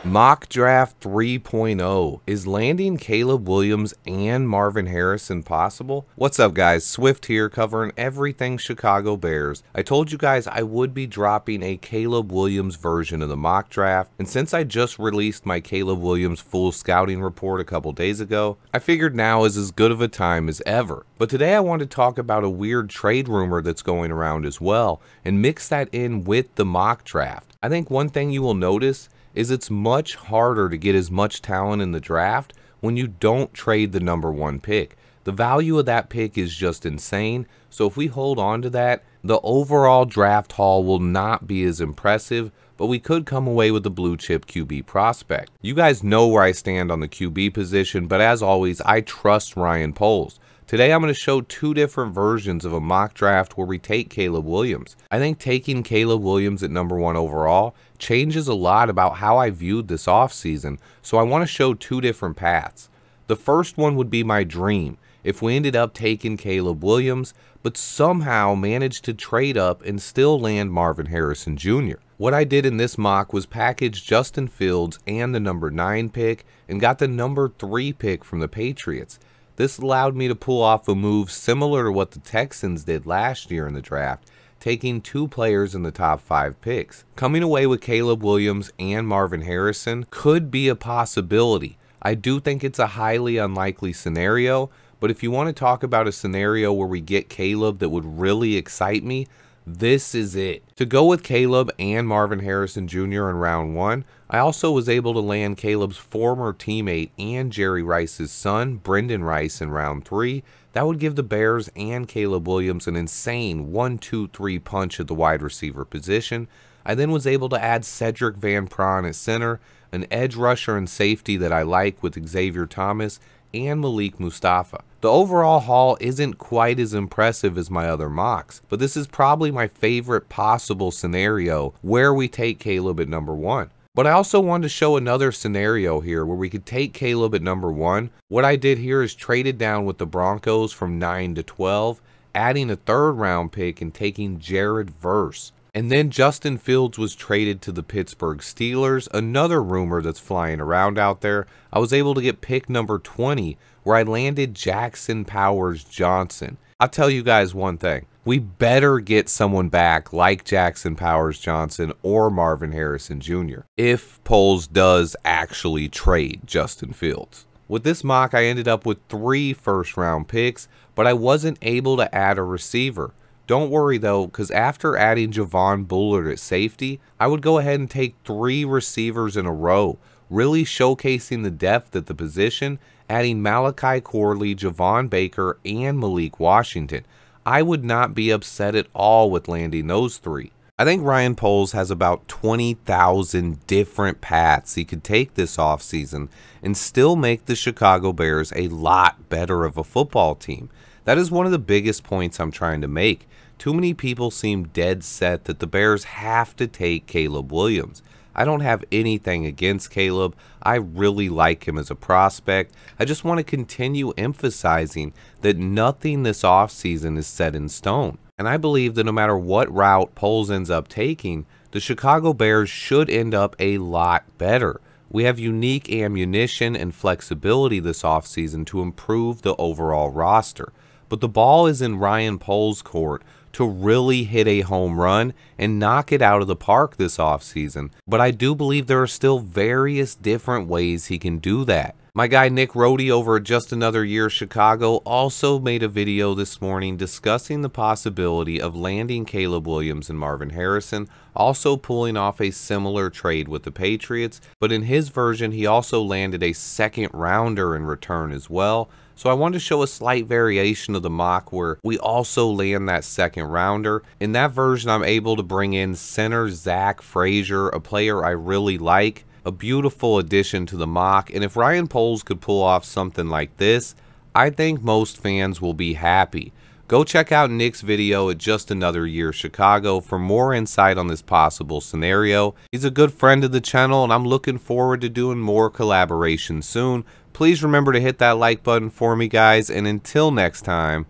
Mock Draft 3.0. Is landing Caleb Williams and Marvin Harrison possible? What's up, guys? Swift here, covering everything Chicago Bears. I told you guys I would be dropping a Caleb Williams version of the mock draft, and since I just released my Caleb Williams full scouting report a couple days ago, I figured now is as good of a time as ever. But today I want to talk about a weird trade rumor that's going around as well, and mix that in with the mock draft. I think one thing you will notice is it's much harder to get as much talent in the draft when you don't trade the #1 pick. The value of that pick is just insane, so if we hold on to that, the overall draft haul will not be as impressive, but we could come away with a blue chip QB prospect. You guys know where I stand on the QB position, but as always, I trust Ryan Poles. Today I'm going to show two different versions of a mock draft where we take Caleb Williams. I think taking Caleb Williams at #1 overall changes a lot about how I viewed this offseason, so I want to show two different paths. The first one would be my dream, if we ended up taking Caleb Williams, but somehow managed to trade up and still land Marvin Harrison Jr. What I did in this mock was package Justin Fields and the #9 pick and got the #3 pick from the Patriots. This allowed me to pull off a move similar to what the Texans did last year in the draft, taking two players in the top 5 picks. Coming away with Caleb Williams and Marvin Harrison could be a possibility. I do think it's a highly unlikely scenario, but if you want to talk about a scenario where we get Caleb that would really excite me, this is it. To go with Caleb and Marvin Harrison Jr. in round 1, I also was able to land Caleb's former teammate and Jerry Rice's son, Brendan Rice, in round 3. That would give the Bears and Caleb Williams an insane 1-2-3 punch at the wide receiver position. I then was able to add Cedric Van Pran at center, an edge rusher and safety that I like with Xavier Thomas, and Malik Mustafa. The overall haul isn't quite as impressive as my other mocks, but this is probably my favorite possible scenario where we take Caleb at #1. But I also wanted to show another scenario here where we could take Caleb at #1. What I did here is traded down with the Broncos from 9 to 12, adding a 3rd round pick and taking Jared Verse. And then Justin Fields was traded to the Pittsburgh Steelers, another rumor that's flying around out there. I was able to get pick #20, where I landed Jackson Powers Johnson. I'll tell you guys one thing. We better get someone back like Jackson Powers Johnson or Marvin Harrison Jr. if Poles does actually trade Justin Fields. With this mock, I ended up with 3 first-round picks, but I wasn't able to add a receiver. Don't worry though, because after adding Javon Bullard at safety, I would go ahead and take 3 receivers in a row, really showcasing the depth at the position, adding Malachi Corley, Javon Baker, and Malik Washington. I would not be upset at all with landing those 3. I think Ryan Poles has about 20,000 different paths he could take this offseason and still make the Chicago Bears a lot better of a football team. That is one of the biggest points I'm trying to make. Too many people seem dead set that the Bears have to take Caleb Williams. I don't have anything against Caleb. I really like him as a prospect. I just want to continue emphasizing that nothing this offseason is set in stone. And I believe that no matter what route Poles ends up taking, the Chicago Bears should end up a lot better. We have unique ammunition and flexibility this offseason to improve the overall roster. But the ball is in Ryan Poles' court to really hit a home run and knock it out of the park this offseason. But I do believe there are still various different ways he can do that. My guy Nick Rohde over at Just Another Year Chicago also made a video this morning discussing the possibility of landing Caleb Williams and Marvin Harrison, also pulling off a similar trade with the Patriots, but in his version he also landed a 2nd rounder in return as well. So I wanted to show a slight variation of the mock where we also land that 2nd rounder. In that version, I'm able to bring in center Zach Frazier, a player I really like, a beautiful addition to the mock. And if Ryan Poles could pull off something like this, I think most fans will be happy. Go check out Nick's video at Just Another Year Chicago for more insight on this possible scenario. He's a good friend of the channel, and I'm looking forward to doing more collaborations soon. Please remember to hit that like button for me, guys, and until next time,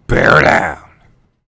bear down!